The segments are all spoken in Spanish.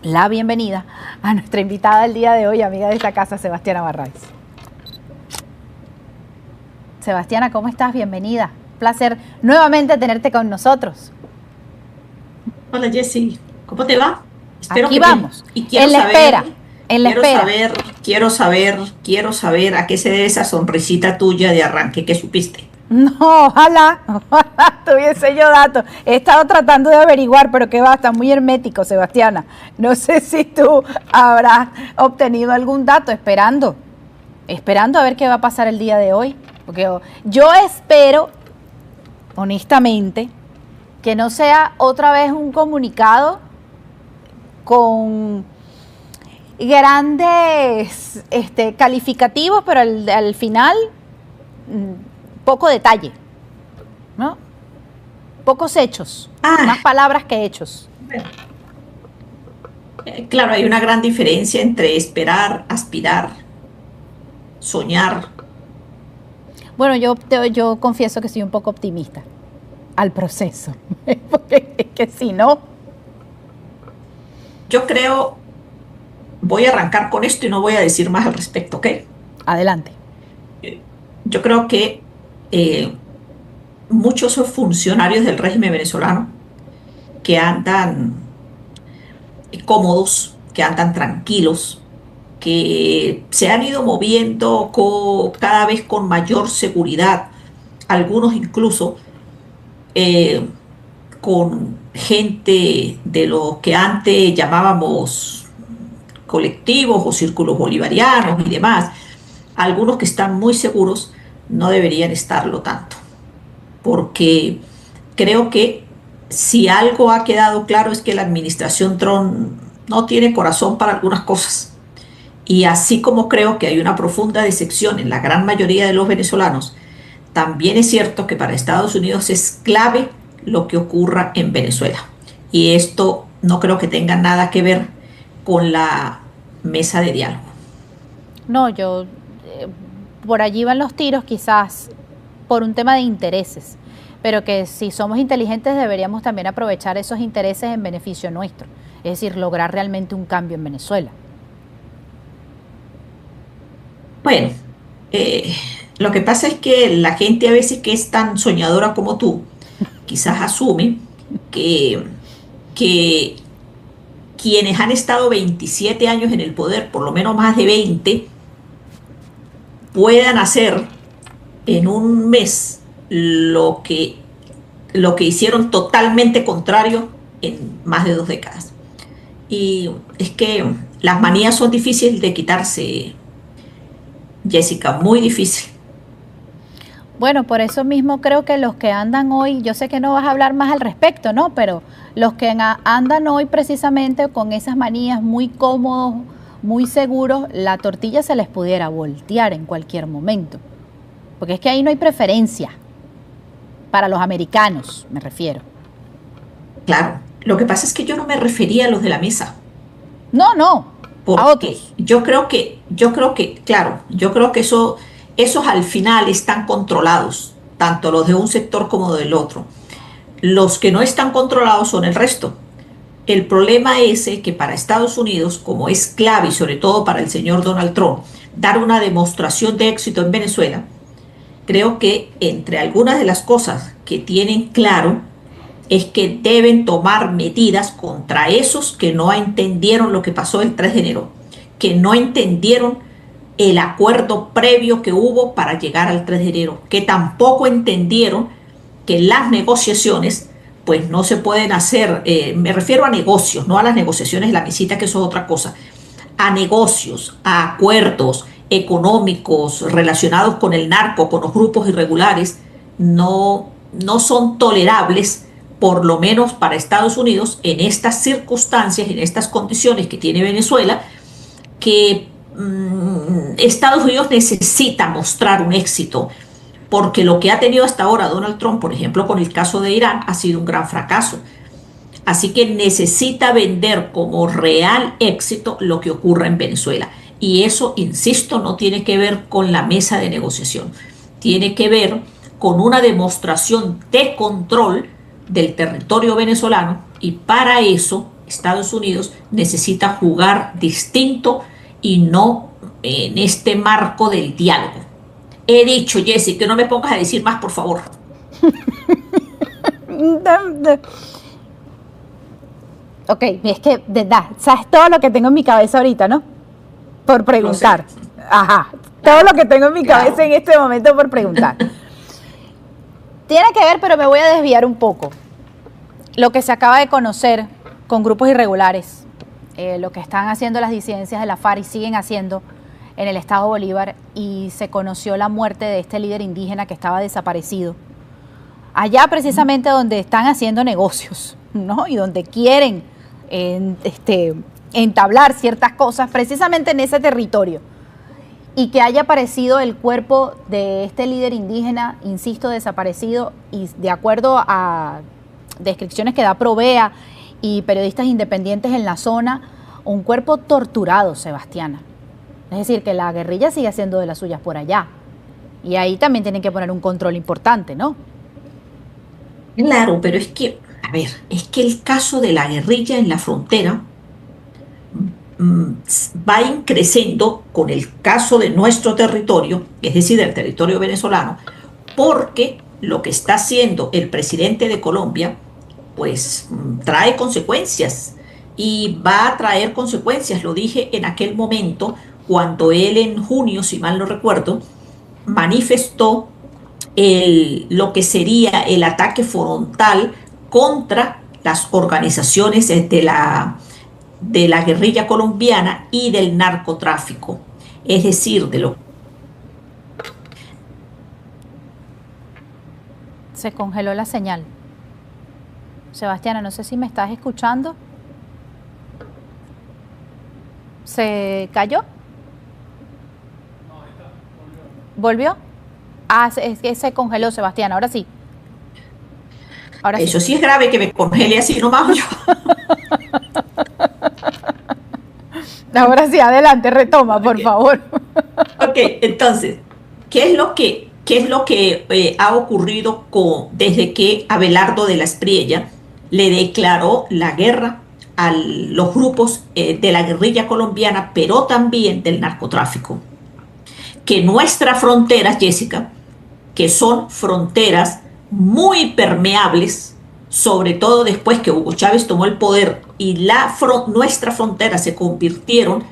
la bienvenida a nuestra invitada del día de hoy, amiga de esta casa, Sebastiana Barraez. Sebastiana, ¿cómo estás? Bienvenida. Placer nuevamente tenerte con nosotros. Hola Jessy, ¿cómo te va? Espero aquí que vamos, bien. Y quiero quiero saber a qué se debe esa sonrisita tuya de arranque que supiste. No, ojalá tuviese yo datos. He estado tratando de averiguar, pero que va, está muy hermético, Sebastiana. No sé si tú habrás obtenido algún dato, esperando a ver qué va a pasar el día de hoy. Porque yo espero, honestamente, que no sea otra vez un comunicado con grandes calificativos, pero al final poco detalle, ¿no? Pocos hechos, más palabras que hechos. Bueno, claro, hay una gran diferencia entre esperar, aspirar, soñar. Bueno, yo confieso que soy un poco optimista al proceso, porque es que si no... Yo creo, voy a arrancar con esto y no voy a decir más al respecto, ¿ok? Adelante. Yo creo que muchos funcionarios del régimen venezolano que andan cómodos, que andan tranquilos, que se han ido moviendo cada vez con mayor seguridad, algunos incluso con gente de lo que antes llamábamos colectivos o círculos bolivarianos y demás, algunos que están muy seguros no deberían estarlo tanto, porque creo que si algo ha quedado claro es que la administración Trump no tiene corazón para algunas cosas. Y así como creo que hay una profunda decepción en la gran mayoría de los venezolanos, también es cierto que para Estados Unidos es clave lo que ocurra en Venezuela. Y esto no creo que tenga nada que ver con la mesa de diálogo. No, por allí van los tiros, quizás por un tema de intereses, pero que si somos inteligentes deberíamos también aprovechar esos intereses en beneficio nuestro, es decir, lograr realmente un cambio en Venezuela. Bueno, lo que pasa es que la gente a veces que es tan soñadora como tú, quizás asume que quienes han estado 27 años en el poder, por lo menos más de 20, puedan hacer en un mes lo que hicieron totalmente contrario en más de 2 décadas. Y es que las manías son difíciles de quitarse, Jessica, muy difícil. Bueno, por eso mismo creo que los que andan hoy, yo sé que no vas a hablar más al respecto, ¿no? Pero los que andan hoy precisamente con esas manías muy cómodos, muy seguros, la tortilla se les pudiera voltear en cualquier momento. Porque es que ahí no hay preferencia para los americanos, me refiero. Claro, lo que pasa es que yo no me refería a los de la mesa. No, porque a otros. Yo creo que, claro, yo creo que esos al final están controlados, tanto los de un sector como del otro. Los que no están controlados son el resto. El problema es que para Estados Unidos, como es clave y sobre todo para el señor Donald Trump, dar una demostración de éxito en Venezuela, creo que entre algunas de las cosas que tienen claro es que deben tomar medidas contra esos que no entendieron lo que pasó el 3 de enero, que no entendieron el acuerdo previo que hubo para llegar al 3 de enero, que tampoco entendieron que las negociaciones pues no se pueden hacer, me refiero a negocios, no a las negociaciones de la mesita, que eso es otra cosa, a negocios, a acuerdos económicos relacionados con el narco, con los grupos irregulares, no son tolerables, por lo menos para Estados Unidos, en estas circunstancias, en estas condiciones que tiene Venezuela, que Estados Unidos necesita mostrar un éxito, porque lo que ha tenido hasta ahora Donald Trump, por ejemplo, con el caso de Irán, ha sido un gran fracaso. Así que necesita vender como real éxito lo que ocurre en Venezuela. Y eso, insisto, no tiene que ver con la mesa de negociación. Tiene que ver con una demostración de control del territorio venezolano, y para eso Estados Unidos necesita jugar distinto y no en este marco del diálogo. He dicho, Jessy, que no me pongas a decir más, por favor. Ok, es que, de verdad, sabes todo lo que tengo en mi cabeza ahorita, ¿no? Por preguntar. Ajá, todo lo que tengo en mi cabeza en este momento por preguntar. Tiene que ver, pero me voy a desviar un poco. Lo que se acaba de conocer con grupos irregulares, lo que están haciendo las disidencias de la FARC y siguen haciendo en el estado Bolívar, y se conoció la muerte de este líder indígena que estaba desaparecido. Allá precisamente donde están haciendo negocios, ¿no? Y donde quieren entablar ciertas cosas, precisamente en ese territorio. Y que haya aparecido el cuerpo de este líder indígena, insisto, desaparecido, y de acuerdo a descripciones que da Provea y periodistas independientes en la zona, un cuerpo torturado, Sebastiana. Es decir, que la guerrilla sigue haciendo de las suyas por allá. Y ahí también tienen que poner un control importante, ¿no? Claro, pero es que, a ver, es que el caso de la guerrilla en la frontera va increciendo con el caso de nuestro territorio, es decir, del territorio venezolano, porque lo que está haciendo el presidente de Colombia, pues trae consecuencias y va a traer consecuencias. Lo dije en aquel momento cuando él en junio, si mal no recuerdo, manifestó lo que sería el ataque frontal contra las organizaciones de la guerrilla colombiana y del narcotráfico. Es decir, de lo... Se congeló la señal. Sebastiana, no sé si me estás escuchando. ¿Se cayó? ¿Volvió? Ah, es que se congeló, Sebastián, ahora sí. Eso sí es grave que me congele así nomás yo. Ahora sí, adelante, retoma, por favor. Ok, entonces, ¿qué es lo que ha ocurrido desde que Abelardo de la Espriella le declaró la guerra a los grupos de la guerrilla colombiana, pero también del narcotráfico? Que nuestras fronteras, Jessica, que son fronteras muy permeables, sobre todo después que Hugo Chávez tomó el poder y nuestras fronteras se convirtieron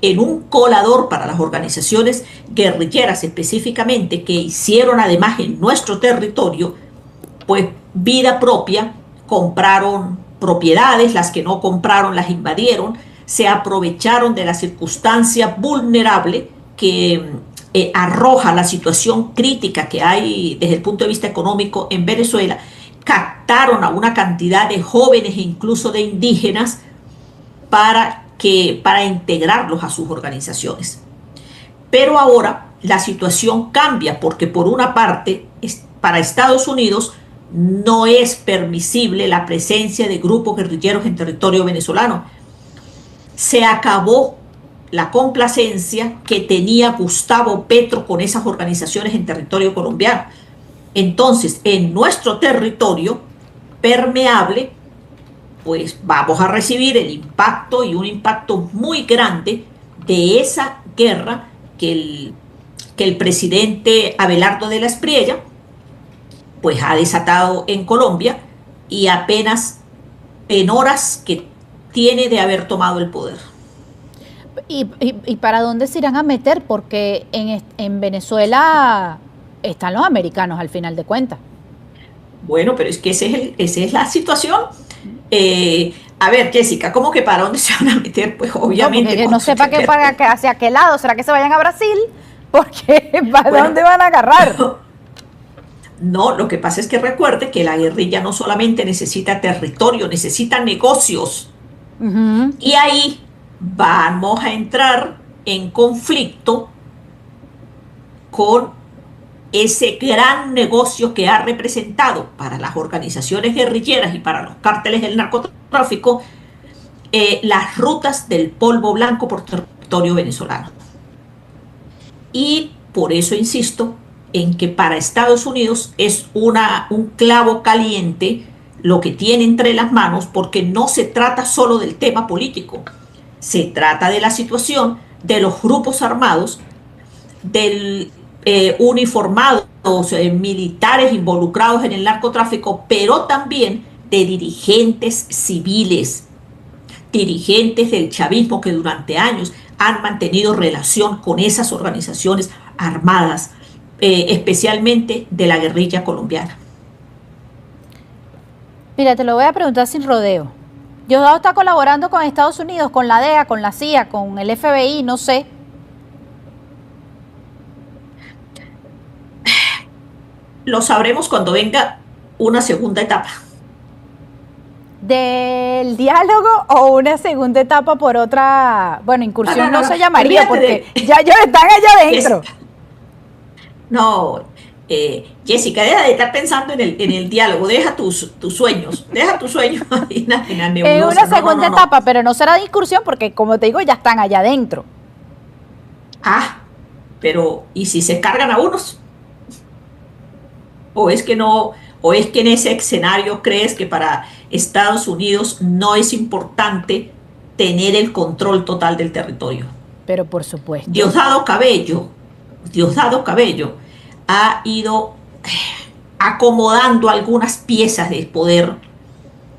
en un colador para las organizaciones guerrilleras específicamente, que hicieron además en nuestro territorio pues vida propia, compraron propiedades, las que no compraron las invadieron, se aprovecharon de la circunstancia vulnerable que arroja la situación crítica que hay desde el punto de vista económico en Venezuela. Captaron a una cantidad de jóvenes e incluso de indígenas para integrarlos a sus organizaciones. Pero ahora la situación cambia, porque por una parte, para Estados Unidos no es permisible la presencia de grupos guerrilleros en territorio venezolano. Se acabó la complacencia que tenía Gustavo Petro con esas organizaciones en territorio colombiano. Entonces, en nuestro territorio permeable, pues vamos a recibir el impacto, y un impacto muy grande, de esa guerra que el presidente Abelardo de la Espriella pues ha desatado en Colombia, y apenas en horas que tiene de haber tomado el poder. ¿Y para dónde se irán a meter? Porque en Venezuela están los americanos al final de cuentas. Bueno, pero es que esa es la situación. A ver, Jessica, ¿cómo que para dónde se van a meter? Pues obviamente... No sepa hacia qué lado. ¿Será que se vayan a Brasil? Porque ¿para dónde van a agarrar? No, lo que pasa es que recuerde que la guerrilla no solamente necesita territorio, necesita negocios. Y ahí vamos a entrar en conflicto con ese gran negocio que ha representado para las organizaciones guerrilleras y para los cárteles del narcotráfico las rutas del polvo blanco por territorio venezolano. Y por eso insisto en que para Estados Unidos es un clavo caliente lo que tiene entre las manos, porque no se trata solo del tema político, se trata de la situación de los grupos armados, del uniformados, militares involucrados en el narcotráfico, pero también de dirigentes civiles, dirigentes del chavismo que durante años han mantenido relación con esas organizaciones armadas, especialmente de la guerrilla colombiana. Mira, te lo voy a preguntar sin rodeo. Diosdado está colaborando con Estados Unidos, con la DEA, con la CIA, con el FBI, no sé. Lo sabremos cuando venga una segunda etapa. ¿Del diálogo o una segunda etapa por otra, bueno, incursión no se llamaría porque ya ellos están allá adentro? No, Jessica, deja de estar pensando en el diálogo, deja tus sueños en la nebulosa. En una segunda etapa, pero no será de incursión porque, como te digo, ya están allá adentro. Ah, pero ¿y si se cargan a unos? ¿O es que no, o es que en ese escenario crees que para Estados Unidos no es importante tener el control total del territorio? Pero por supuesto. Diosdado Cabello ha ido acomodando algunas piezas de poder,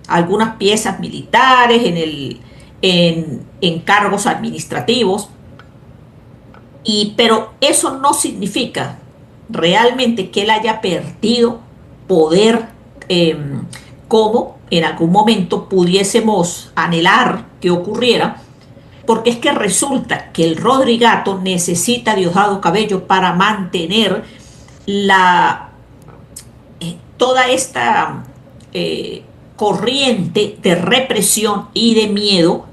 algunas piezas militares en cargos administrativos, pero eso no significa realmente que él haya perdido poder, como en algún momento pudiésemos anhelar que ocurriera, porque es que resulta que el Rodrigato necesita a Diosdado Cabello para mantener toda esta corriente de represión y de miedo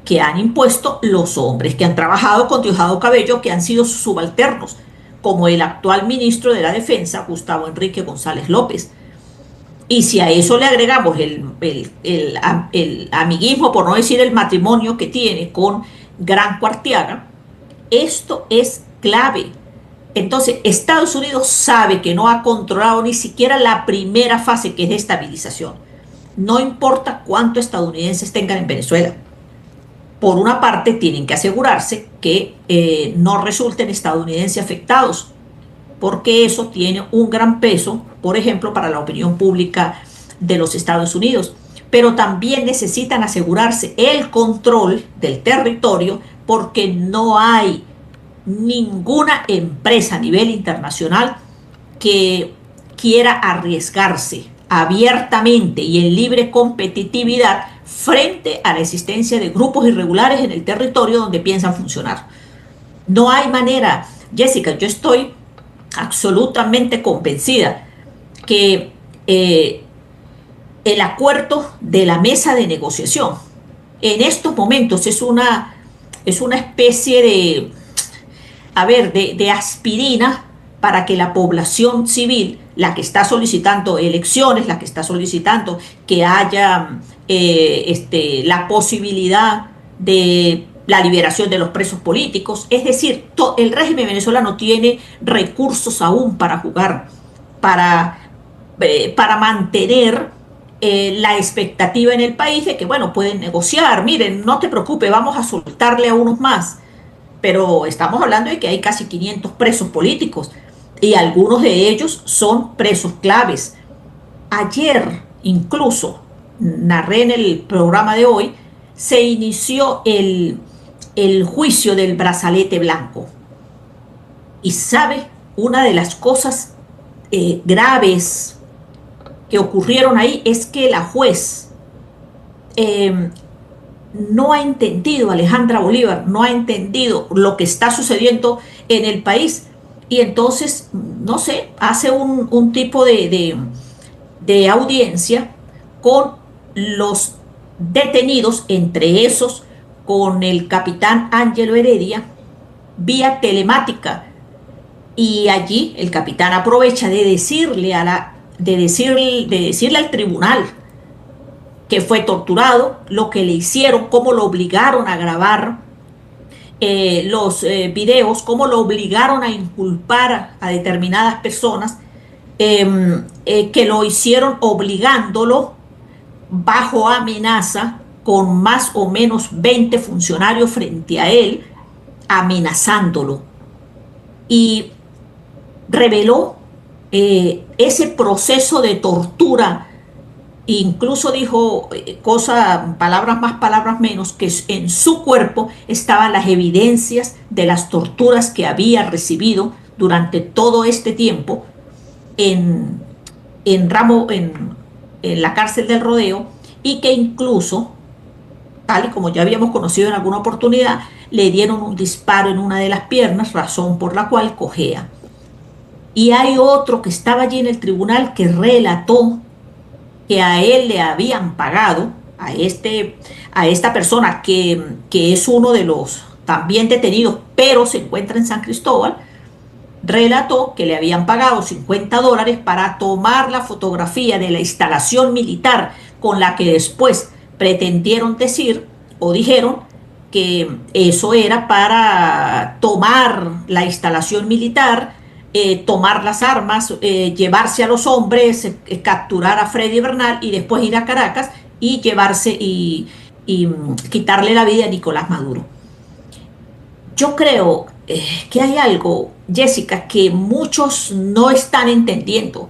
que han impuesto los hombres que han trabajado con Diosdado Cabello, que han sido sus subalternos, como el actual ministro de la Defensa, Gustavo Enrique González López. Y si a eso le agregamos el amiguismo, por no decir el matrimonio que tiene con Gran Cuartiaga, esto es clave. Entonces, Estados Unidos sabe que no ha controlado ni siquiera la primera fase, que es de estabilización. No importa cuántos estadounidenses tengan en Venezuela. Por una parte, tienen que asegurarse que no resulten estadounidenses afectados, porque eso tiene un gran peso, por ejemplo, para la opinión pública de los Estados Unidos. Pero también necesitan asegurarse el control del territorio, porque no hay ninguna empresa a nivel internacional que quiera arriesgarse abiertamente y en libre competitividad frente a la existencia de grupos irregulares en el territorio donde piensan funcionar. No hay manera, Jessica, yo estoy absolutamente convencida que el acuerdo de la mesa de negociación en estos momentos es una especie de aspirina para que la población civil, la que está solicitando elecciones, la que está solicitando que haya la posibilidad de la liberación de los presos políticos, es decir, el régimen venezolano tiene recursos aún para jugar, para mantener la expectativa en el país de que, bueno, pueden negociar, miren, no te preocupes, vamos a soltarle a unos más, pero estamos hablando de que hay casi 500 presos políticos y algunos de ellos son presos claves. Ayer, incluso, narré en el programa de hoy, se inició el juicio del brazalete blanco. Y sabe, una de las cosas graves que ocurrieron ahí es que la juez no ha entendido, Alejandra Bolívar, no ha entendido lo que está sucediendo en el país. Y entonces, no sé, hace un tipo de audiencia con los detenidos, entre esos con el capitán Ángelo Heredia, vía telemática. Y allí el capitán aprovecha de decirle al tribunal que fue torturado, lo que le hicieron, cómo lo obligaron a grabar los videos, cómo lo obligaron a inculpar a determinadas personas, que lo hicieron obligándolo bajo amenaza con más o menos 20 funcionarios frente a él, amenazándolo. Y reveló ese proceso de tortura. Incluso dijo palabras más, palabras menos, que en su cuerpo estaban las evidencias de las torturas que había recibido durante todo este tiempo en, en la cárcel del Rodeo, y que incluso, tal y como ya habíamos conocido en alguna oportunidad, le dieron un disparo en una de las piernas, razón por la cual cojea. Y hay otro que estaba allí en el tribunal que relató que a él le habían pagado, a esta persona que es uno de los también detenidos, pero se encuentra en San Cristóbal, relató que le habían pagado $50 para tomar la fotografía de la instalación militar, con la que después pretendieron decir o dijeron que eso era para tomar la instalación militar, tomar las armas, llevarse a los hombres, capturar a Freddy Bernal y después ir a Caracas y llevarse y quitarle la vida a Nicolás Maduro. Yo creo que hay algo, Jessica, que muchos no están entendiendo.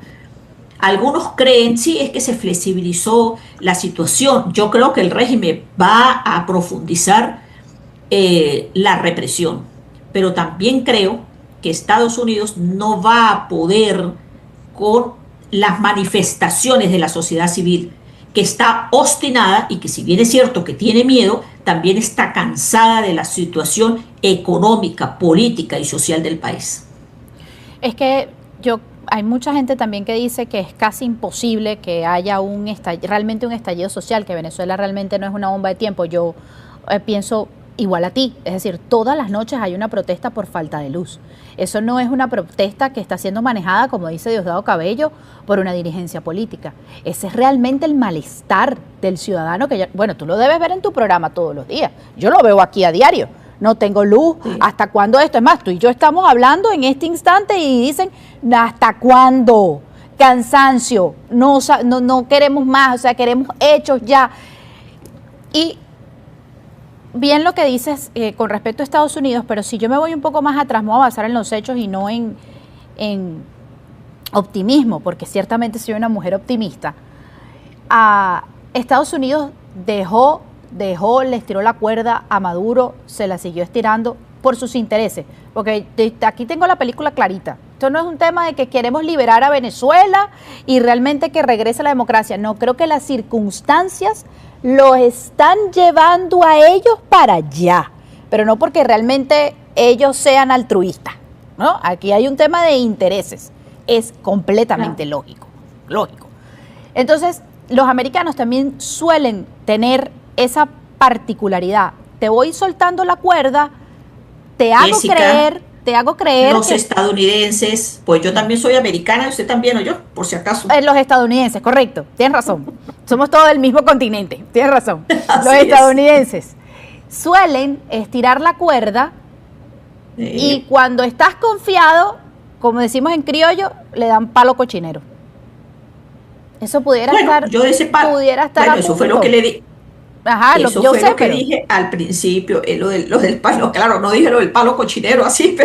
Algunos creen, sí, es que se flexibilizó la situación. Yo creo que el régimen va a profundizar la represión, pero también creo que Estados Unidos no va a poder con las manifestaciones de la sociedad civil, que está obstinada y que, si bien es cierto que tiene miedo, también está cansada de la situación económica, política y social del país. Es que hay mucha gente también que dice que es casi imposible que haya realmente un estallido social, que Venezuela realmente no es una bomba de tiempo. Yo pienso igual a ti, es decir, todas las noches hay una protesta por falta de luz. Eso no es una protesta que está siendo manejada, como dice Diosdado Cabello, por una dirigencia política. Ese es realmente el malestar del ciudadano bueno, tú lo debes ver en tu programa todos los días. Yo lo veo aquí a diario. No tengo luz. Sí. ¿Hasta cuándo esto? Es más, tú y yo estamos hablando en este instante y dicen, ¿hasta cuándo? Cansancio. No queremos más, o sea, queremos hechos ya. Y bien lo que dices con respecto a Estados Unidos, pero si yo me voy un poco más atrás, me voy a basar en los hechos y no en optimismo, porque ciertamente soy una mujer optimista. Estados Unidos le estiró la cuerda a Maduro, se la siguió estirando por sus intereses, porque aquí tengo la película clarita. Esto no es un tema de que queremos liberar a Venezuela y realmente que regrese la democracia. No, creo que las circunstancias los están llevando a ellos para allá, pero no porque realmente ellos sean altruistas, ¿no? Aquí hay un tema de intereses, es completamente lógico. Entonces, los americanos también suelen tener esa particularidad. Te voy soltando la cuerda, te hago creer los estadounidenses, pues yo también soy americana, usted también, o yo, por si acaso. Los estadounidenses, correcto, tienes razón. Somos todos del mismo continente, tienes razón. Los estadounidenses suelen estirar la cuerda y cuando estás confiado, como decimos en criollo, le dan palo cochinero. Eso pudiera estar. Yo de ese palo. Eso fue lo que le di. Ajá, eso fue lo que dije al principio, lo del palo, claro, no dije lo del palo cochinero así,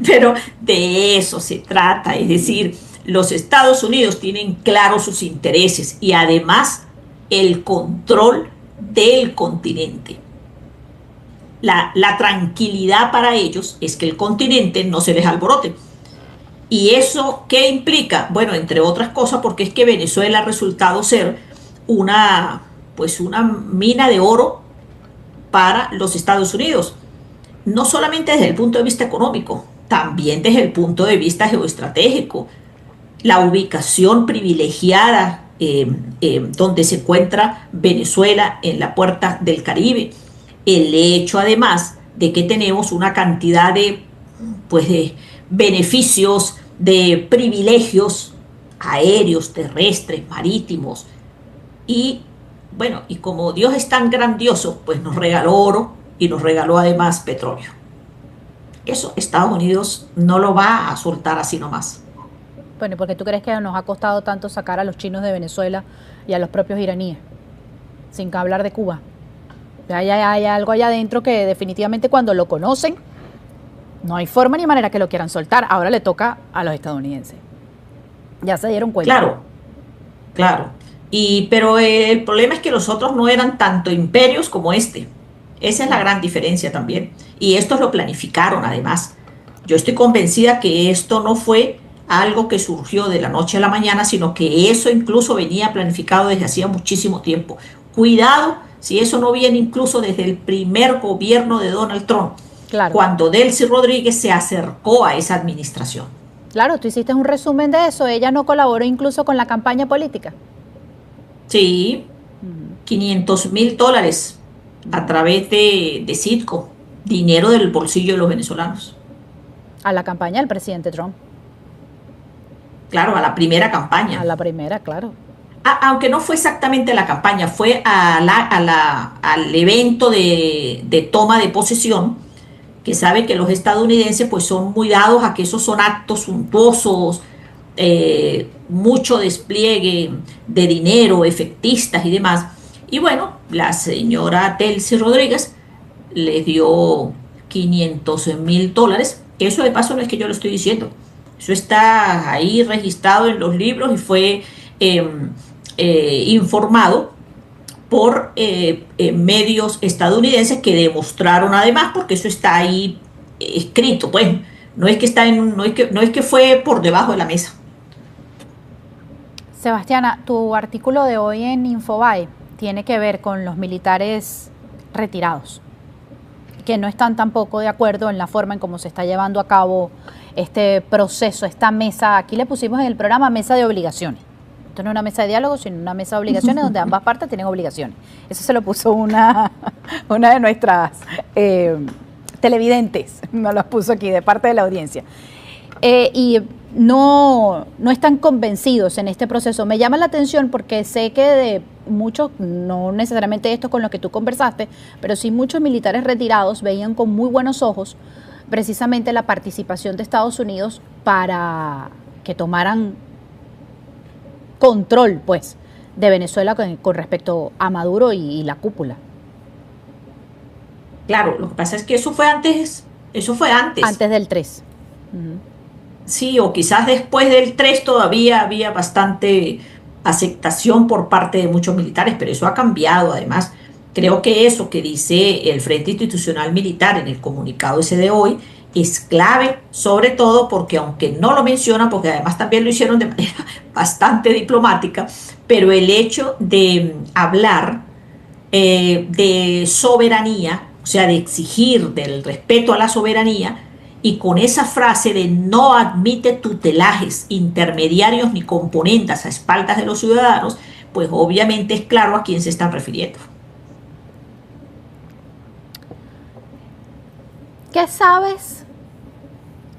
pero de eso se trata, es decir, los Estados Unidos tienen claros sus intereses y además el control del continente. La tranquilidad para ellos es que el continente no se les alborote. ¿Y eso qué implica? Bueno, entre otras cosas, porque es que Venezuela ha resultado ser una mina de oro para los Estados Unidos, no solamente desde el punto de vista económico, también desde el punto de vista geoestratégico. La ubicación privilegiada donde se encuentra Venezuela en la puerta del Caribe, el hecho además de que tenemos una cantidad de beneficios, de privilegios aéreos, terrestres, marítimos. Y bueno, y como Dios es tan grandioso, pues nos regaló oro y nos regaló además petróleo. Eso Estados Unidos no lo va a soltar así nomás. Bueno, ¿y por qué tú crees que nos ha costado tanto sacar a los chinos de Venezuela y a los propios iraníes? Sin hablar de Cuba. Hay algo allá adentro que definitivamente cuando lo conocen, no hay forma ni manera que lo quieran soltar. Ahora le toca a los estadounidenses. Ya se dieron cuenta. Claro, claro. Pero el problema es que los otros no eran tanto imperios como este. Esa es la gran diferencia también. Y estos lo planificaron además. Yo estoy convencida que esto no fue algo que surgió de la noche a la mañana, sino que eso incluso venía planificado desde hacía muchísimo tiempo. Cuidado si eso no viene incluso desde el primer gobierno de Donald Trump, Claro. cuando Delcy Rodríguez se acercó a esa administración. Claro, tú hiciste un resumen de eso. Ella no colaboró incluso con la campaña política. Sí, $500,000 a través de Citgo, dinero del bolsillo de los venezolanos. A la campaña del presidente Trump. Claro, a la primera campaña. A la primera, claro. Aunque no fue exactamente la campaña, fue al evento de toma de posesión, que sabe que los estadounidenses pues son muy dados a que esos son actos suntuosos, mucho despliegue de dinero, efectistas y demás. Y bueno, la señora Delcy Rodríguez le dio $500,000. Eso de paso no es que yo lo estoy diciendo. Eso está ahí registrado en los libros y fue informado por medios estadounidenses que demostraron además, porque eso está ahí escrito, pues no es que no es que fue por debajo de la mesa. Sebastiana, tu artículo de hoy en Infobae tiene que ver con los militares retirados, que no están tampoco de acuerdo en la forma en cómo se está llevando a cabo este proceso, esta mesa. Aquí le pusimos en el programa mesa de obligaciones. Esto no es una mesa de diálogo, sino una mesa de obligaciones donde ambas partes tienen obligaciones. Eso se lo puso una de nuestras televidentes, nos lo puso aquí de parte de la audiencia. Y no están convencidos en este proceso. Me llama la atención porque sé que de muchos, no necesariamente estos con los que tú conversaste, pero sí muchos militares retirados veían con muy buenos ojos precisamente la participación de Estados Unidos para que tomaran control, pues, de Venezuela con respecto a Maduro y la cúpula. Claro, lo que pasa es que eso fue antes. Antes del 3. Uh-huh. Sí, o quizás después del 3 todavía había bastante aceptación por parte de muchos militares, pero eso ha cambiado. Además, creo que eso que dice el Frente Institucional Militar en el comunicado ese de hoy es clave, sobre todo porque aunque no lo mencionan, porque además también lo hicieron de manera bastante diplomática, pero el hecho de hablar de soberanía, o sea, de exigir del respeto a la soberanía, y con esa frase de no admite tutelajes, intermediarios ni componendas a espaldas de los ciudadanos, pues obviamente es claro a quién se están refiriendo. ¿Qué sabes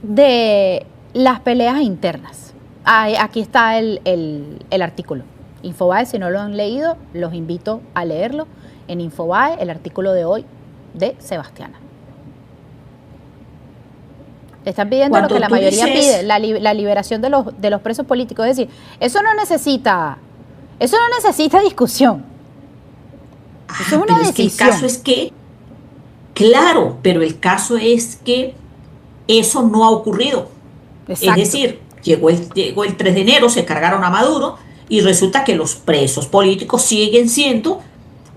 de las peleas internas? Aquí está el artículo. Infobae, si no lo han leído, los invito a leerlo. En Infobae, el artículo de hoy de Sebastiana. Le están pidiendo lo que la mayoría pide, la liberación de los presos políticos. Es decir, eso no necesita discusión. Eso es una decisión. Es que el caso es que, claro, pero el caso es que eso no ha ocurrido. Exacto. Es decir, llegó el 3 de enero, se cargaron a Maduro y resulta que los presos políticos siguen siendo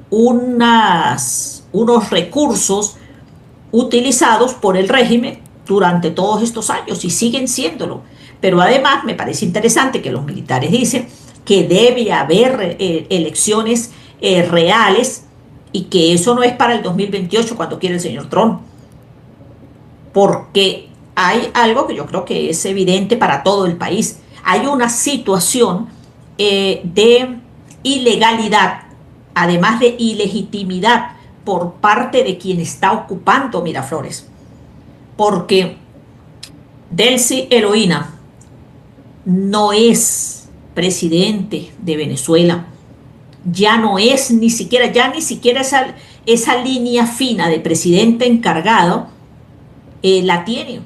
unos recursos utilizados por el régimen durante todos estos años y siguen siéndolo. Pero además me parece interesante que los militares dicen que debe haber elecciones reales y que eso no es para el 2028 cuando quiere el señor Trump. Porque hay algo que yo creo que es evidente para todo el país. Hay una situación de ilegalidad, además de ilegitimidad por parte de quien está ocupando Miraflores. Porque Delcy Eloína no es presidente de Venezuela, ya ni siquiera esa línea fina de presidente encargado la tiene,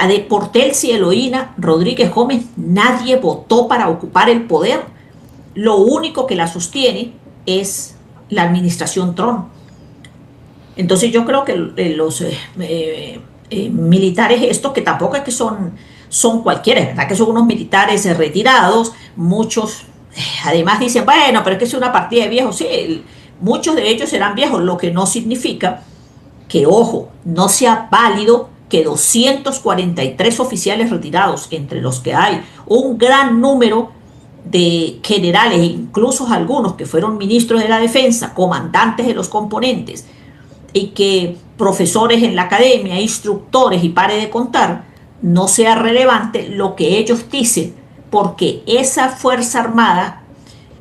de Portelsi, Eloína Rodríguez Gómez, nadie votó para ocupar el poder. Lo único que la sostiene es la administración Trump. Entonces yo creo que los militares estos, que tampoco es que son cualquiera, es verdad que son unos militares retirados, muchos además dicen, bueno, pero es que es una partida de viejos. Sí, muchos de ellos serán viejos, lo que no significa que, ojo, no sea válido que 243 oficiales retirados, entre los que hay un gran número de generales, incluso algunos que fueron ministros de la defensa, comandantes de los componentes, y que profesores en la academia, instructores y pare de contar, no sea relevante lo que ellos dicen, porque esa Fuerza Armada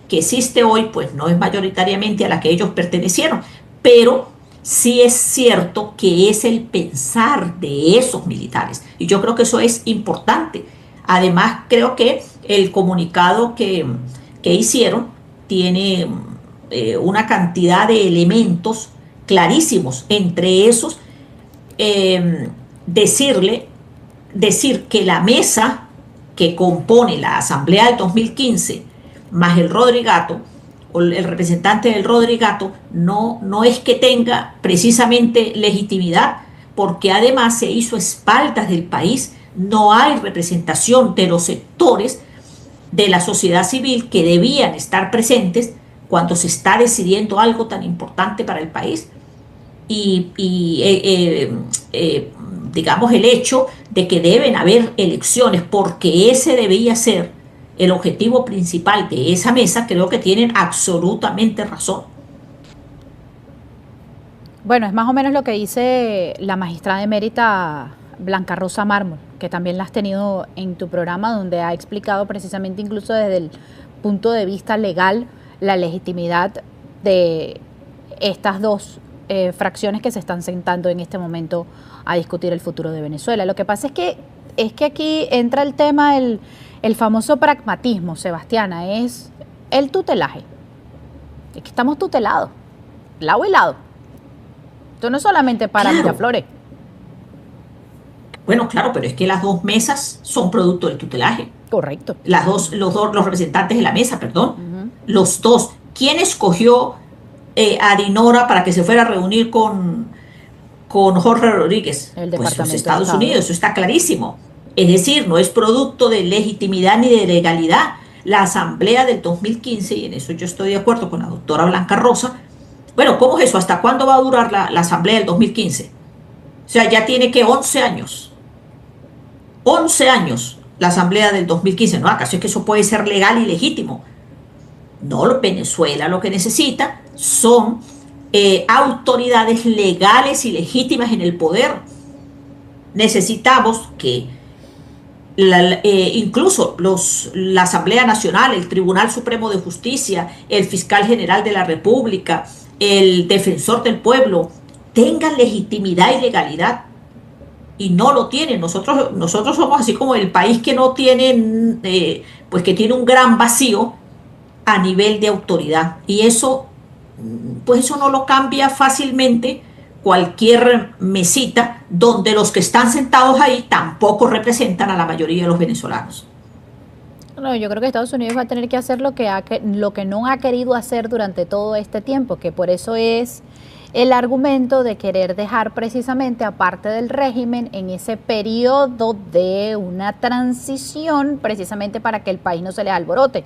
que existe hoy, pues no es mayoritariamente a la que ellos pertenecieron, pero sí es cierto que es el pensar de esos militares, y yo creo que eso es importante. Además, creo que el comunicado que hicieron tiene una cantidad de elementos clarísimos, entre esos decir que la mesa que compone la Asamblea del 2015 más el Rodrigato, o el representante del Rodrigato, no es que tenga precisamente legitimidad, porque además se hizo a espaldas del país, no hay representación de los sectores de la sociedad civil que debían estar presentes cuando se está decidiendo algo tan importante para el país. Digamos, el hecho de que deben haber elecciones, porque ese debía ser el objetivo principal de esa mesa, creo que tienen absolutamente razón. Bueno, es más o menos lo que dice la magistrada emérita Blanca Rosa Mármol, que también la has tenido en tu programa, donde ha explicado precisamente, incluso desde el punto de vista legal, la legitimidad de estas dos fracciones que se están sentando en este momento a discutir el futuro de Venezuela. Lo que pasa es que aquí entra el tema, el famoso pragmatismo, Sebastiana, es el tutelaje. Es que estamos tutelados, lado y lado. Esto no es solamente para Claro. Miraflores. Bueno, claro, pero es que las dos mesas son producto del tutelaje. Correcto. Los representantes de la mesa, perdón. Los dos. ¿Quién escogió a Dinora para que se fuera a reunir con Jorge Rodríguez? El Pues Departamento los de Estados Estado. Unidos, eso está clarísimo. Es decir, no es producto de legitimidad ni de legalidad. La Asamblea del 2015, y en eso yo estoy de acuerdo con la doctora Blanca Rosa. Bueno, ¿cómo es eso? ¿Hasta cuándo va a durar la Asamblea del 2015? O sea, ya tiene que 11 años. 11 años la Asamblea del 2015. ¿No? ¿Acaso es que eso puede ser legal y legítimo? No, Venezuela lo que necesita son autoridades legales y legítimas en el poder. Necesitamos que incluso la Asamblea Nacional, el Tribunal Supremo de Justicia, el Fiscal General de la República, el Defensor del Pueblo, tengan legitimidad y legalidad. Y no lo tienen. Nosotros somos así como el país que no tiene, pues que tiene un gran vacío a nivel de autoridad, y eso, pues eso no lo cambia fácilmente cualquier mesita donde los que están sentados ahí tampoco representan a la mayoría de los venezolanos. No, yo creo que Estados Unidos va a tener que hacer lo que no ha querido hacer durante todo este tiempo, que por eso es el argumento de querer dejar precisamente aparte del régimen en ese periodo de una transición, precisamente para que el país no se le alborote.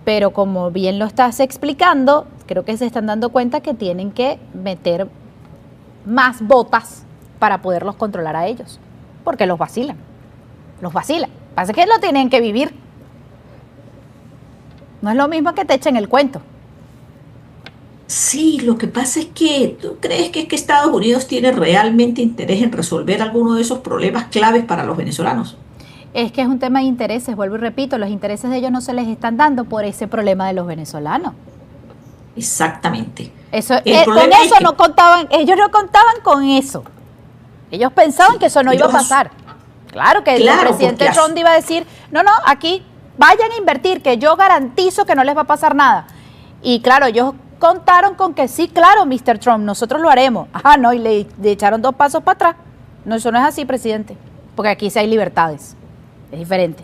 Pero como bien lo estás explicando, creo que se están dando cuenta que tienen que meter más botas para poderlos controlar a ellos, porque los vacilan. Pasa que lo tienen que vivir. No es lo mismo que te echen el cuento. Sí, lo que pasa es que ¿tú crees que Estados Unidos tiene realmente interés en resolver alguno de esos problemas claves para los venezolanos? Es que es un tema de intereses, vuelvo y repito, los intereses de ellos no se les están dando por ese problema de los venezolanos. Exactamente. Eso, con problema eso es que no contaban, ellos no contaban con eso. Ellos pensaban que eso no iba a pasar. Claro que el presidente Trump iba a decir, no, aquí vayan a invertir, que yo garantizo que no les va a pasar nada. Y claro, ellos contaron con que sí, claro, Mr. Trump, nosotros lo haremos. Ajá, no, y le echaron 2 pasos para atrás. No, eso no es así, presidente. Porque aquí sí hay libertades, es diferente.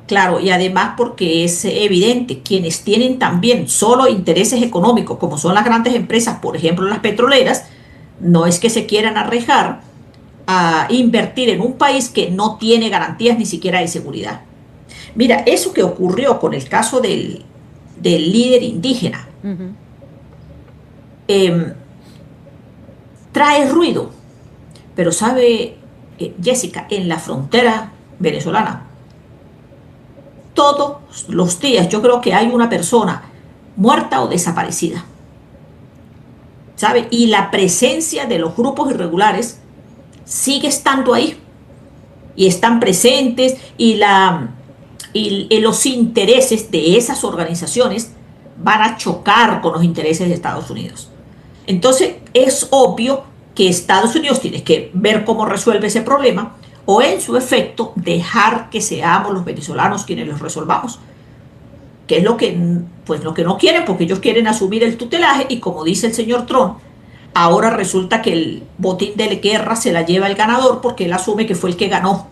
Claro, y además porque es evidente, quienes tienen también solo intereses económicos, como son las grandes empresas, por ejemplo las petroleras, no es que se quieran arriesgar a invertir en un país que no tiene garantías ni siquiera de seguridad. Mira, eso que ocurrió con el caso del líder indígena, Ujú. eh, trae ruido, pero sabe, Jessica, en la frontera venezolana, todos los días yo creo que hay una persona muerta o desaparecida, ¿sabe? Y la presencia de los grupos irregulares sigue estando ahí y están presentes y los intereses de esas organizaciones van a chocar con los intereses de Estados Unidos. Entonces es obvio que Estados Unidos tiene que ver cómo resuelve ese problema o en su efecto dejar que seamos los venezolanos quienes los resolvamos, que es lo que no quieren, porque ellos quieren asumir el tutelaje y como dice el señor Trump, ahora resulta que el botín de guerra se la lleva el ganador porque él asume que fue el que ganó.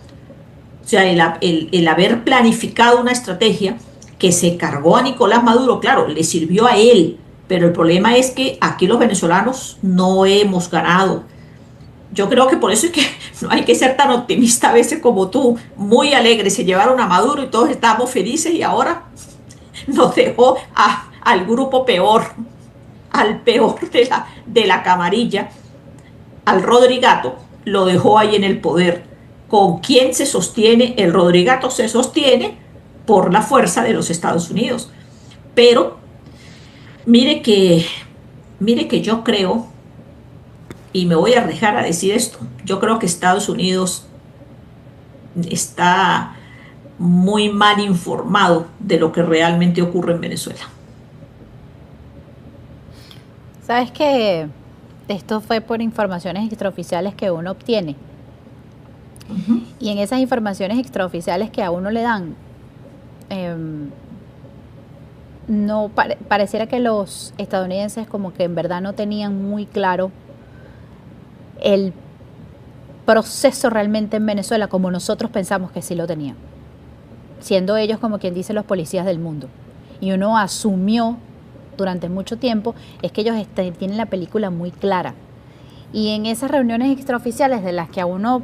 O sea, el haber planificado una estrategia que se cargó a Nicolás Maduro, claro, le sirvió a él, pero el problema es que aquí los venezolanos no hemos ganado. Yo creo que por eso es que no hay que ser tan optimista a veces como tú, muy alegre, se llevaron a Maduro y todos estábamos felices y ahora nos dejó al grupo peor, al peor de la camarilla, al Rodrigato, lo dejó ahí en el poder. ¿Con quién se sostiene? El Rodrigato se sostiene por la fuerza de los Estados Unidos. Pero mire que, mire que yo creo, y me voy a arriesgar a decir esto, yo creo que Estados Unidos está muy mal informado de lo que realmente ocurre en Venezuela. ¿Sabes que esto fue por informaciones extraoficiales que uno obtiene? Uh-huh. Y en esas informaciones extraoficiales que a uno le dan, eh, no pareciera que los estadounidenses como que en verdad no tenían muy claro el proceso realmente en Venezuela como nosotros pensamos que sí lo tenían, siendo ellos como quien dice los policías del mundo. Y uno asumió durante mucho tiempo es que ellos tienen la película muy clara. Y en esas reuniones extraoficiales de las que a uno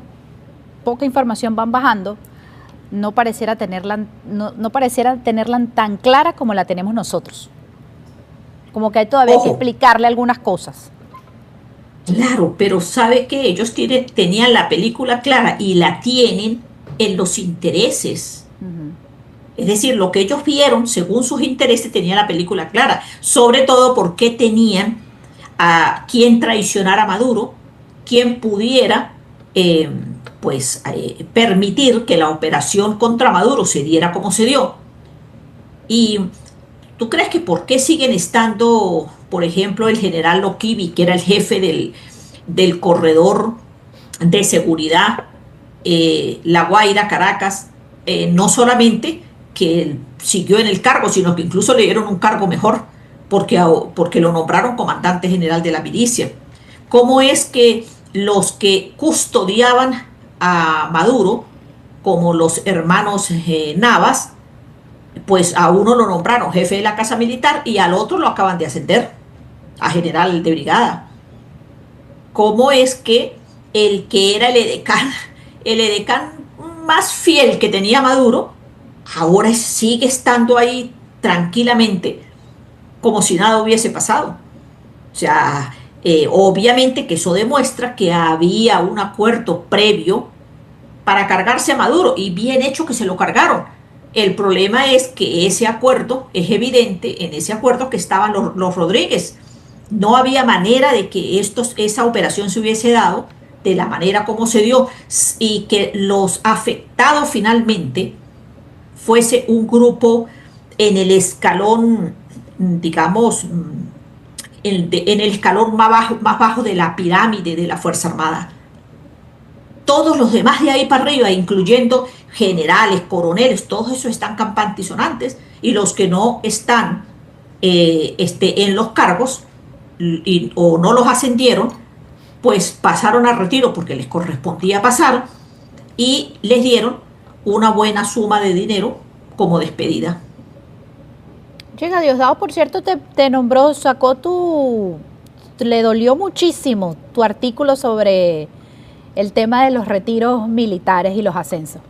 poca información van bajando, no pareciera tenerla tan clara como la tenemos nosotros. Como que hay todavía que explicarle algunas cosas. Claro, pero sabe que ellos tenían la película clara y la tienen en los intereses. Uh-huh. Es decir, lo que ellos vieron, según sus intereses, tenían la película clara. Sobre todo porque tenían a quien traicionar a Maduro, quien pudiera permitir que la operación contra Maduro se diera como se dio. Y ¿tú crees que por qué siguen estando, por ejemplo, el general Lokibi, que era el jefe del corredor de seguridad, La Guaira, Caracas, no solamente que él siguió en el cargo, sino que incluso le dieron un cargo mejor, porque lo nombraron comandante general de la milicia? ¿Cómo es que los que custodiaban a Maduro, como los hermanos Navas, pues a uno lo nombraron jefe de la Casa Militar y al otro lo acaban de ascender a general de brigada? ¿Cómo es que el que era el edecán más fiel que tenía Maduro, ahora sigue estando ahí tranquilamente como si nada hubiese pasado? O sea, obviamente que eso demuestra que había un acuerdo previo para cargarse a Maduro y bien hecho que se lo cargaron. El problema es que ese acuerdo, es evidente en ese acuerdo que estaban los Rodríguez. No había manera de que esa operación se hubiese dado de la manera como se dio y que los afectados finalmente fuese un grupo en el escalón, digamos, en el escalón más bajo de la pirámide de la Fuerza Armada. Todos los demás de ahí para arriba, incluyendo generales, coroneles, todos esos están campantes y sonantes, y los que no están en los cargos o no los ascendieron, pues pasaron a retiro porque les correspondía pasar, y les dieron una buena suma de dinero como despedida. Llega, Diosdado, por cierto, te nombró, le dolió muchísimo tu artículo sobre el tema de los retiros militares y los ascensos.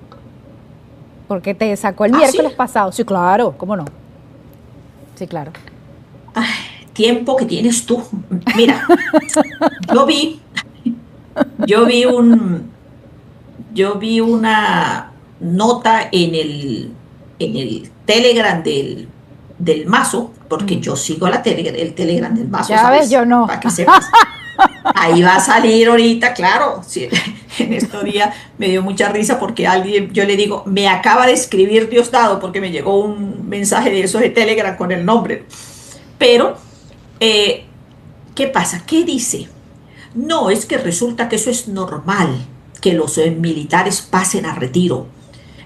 Porque te sacó el miércoles pasado. Sí, claro, ¿cómo no? Sí, claro. Ay, tiempo que tienes tú. Mira, yo vi una nota en el Telegram del Mazo, porque yo sigo el Telegram del Mazo, ya ¿sabes? Ves, yo no. Para que sepas. Ahí va a salir ahorita, claro. Sí, en estos días me dio mucha risa porque yo le digo, me acaba de escribir Diosdado, porque me llegó un mensaje de esos de Telegram con el nombre. Pero, ¿qué pasa? ¿Qué dice? No, es que resulta que eso es normal, que los militares pasen a retiro.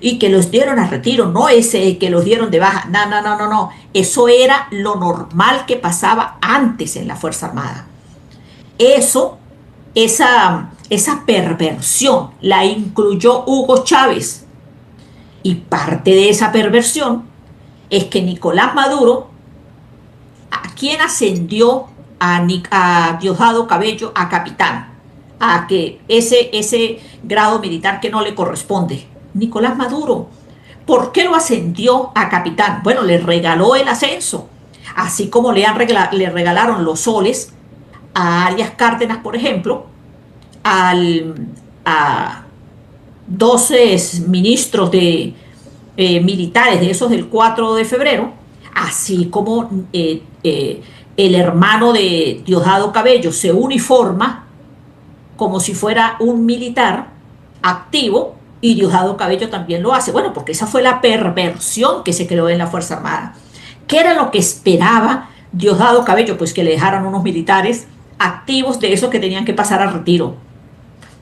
Y que los dieron a retiro, no ese que los dieron de baja. No, no, no, no, no. Eso era lo normal que pasaba antes en la Fuerza Armada. Esa perversión la incluyó Hugo Chávez. Y parte de esa perversión es que Nicolás Maduro, a quien ascendió a Diosdado Cabello a capitán, a que ese grado militar que no le corresponde, Nicolás Maduro, ¿por qué lo ascendió a capitán? Bueno, le regaló el ascenso, así como le regalaron los soles a Arias Cárdenas, por ejemplo, a 12 ministros militares de esos del 4 de febrero, así como el hermano de Diosdado Cabello se uniforma como si fuera un militar activo, y Diosdado Cabello también lo hace. Bueno, porque esa fue la perversión que se creó en la Fuerza Armada. ¿Qué era lo que esperaba Diosdado Cabello? Pues que le dejaran unos militares activos de esos que tenían que pasar al retiro.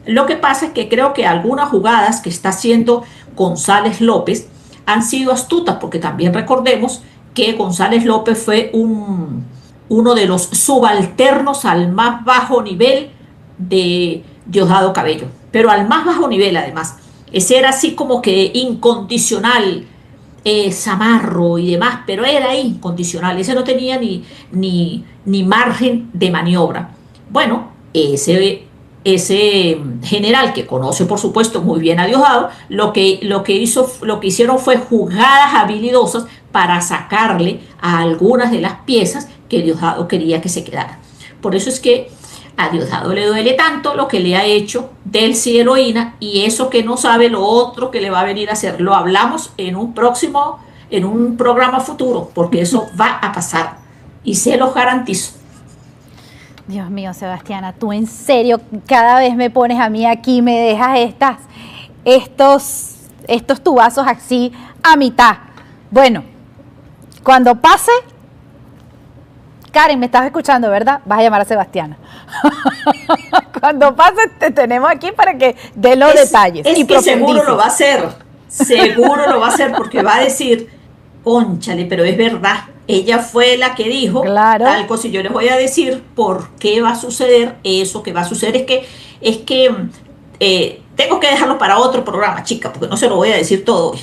Lo que pasa es que creo que algunas jugadas que está haciendo González López han sido astutas, porque también recordemos que González López fue uno de los subalternos al más bajo nivel de Diosdado Cabello, pero al más bajo nivel además. Ese era así como que incondicional, zamarro y demás, pero era incondicional. Ese no tenía ni margen de maniobra. Bueno, ese general, que conoce por supuesto muy bien a Diosdado, lo que hicieron fue jugadas habilidosas para sacarle a algunas de las piezas que Diosdado quería que se quedaran. Por eso es que a Diosdado le duele tanto lo que le ha hecho Delcy Heroína, y eso que no sabe lo otro que le va a venir a hacer. Lo hablamos en un programa futuro, porque eso va a pasar y se los garantizo. Dios mío, Sebastiana, tú en serio cada vez me pones a mí aquí, me dejas estos tubazos así a mitad. Bueno, cuando pase, Karen, me estás escuchando, ¿verdad? Vas a llamar a Sebastiana. Cuando pase, te tenemos aquí para que dé los detalles. Es que seguro lo va a hacer, porque va a decir, cónchale, pero es verdad, ella fue la que dijo, claro, tal cosa, y yo les voy a decir por qué va a suceder eso que va a suceder. Es que tengo que dejarlo para otro programa, chica, porque no se lo voy a decir todo hoy.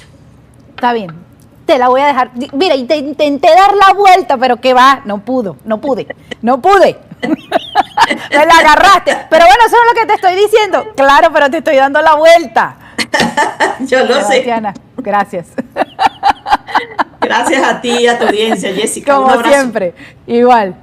Está bien. Te la voy a dejar. Mira, intenté dar la vuelta, pero que va, no pude. Me la agarraste. Pero bueno, eso es lo que te estoy diciendo. Claro, pero te estoy dando la vuelta. Yo lo sé. Diana, gracias. Gracias a ti y a tu audiencia, Jessica. Como un abrazo. siempre, igual.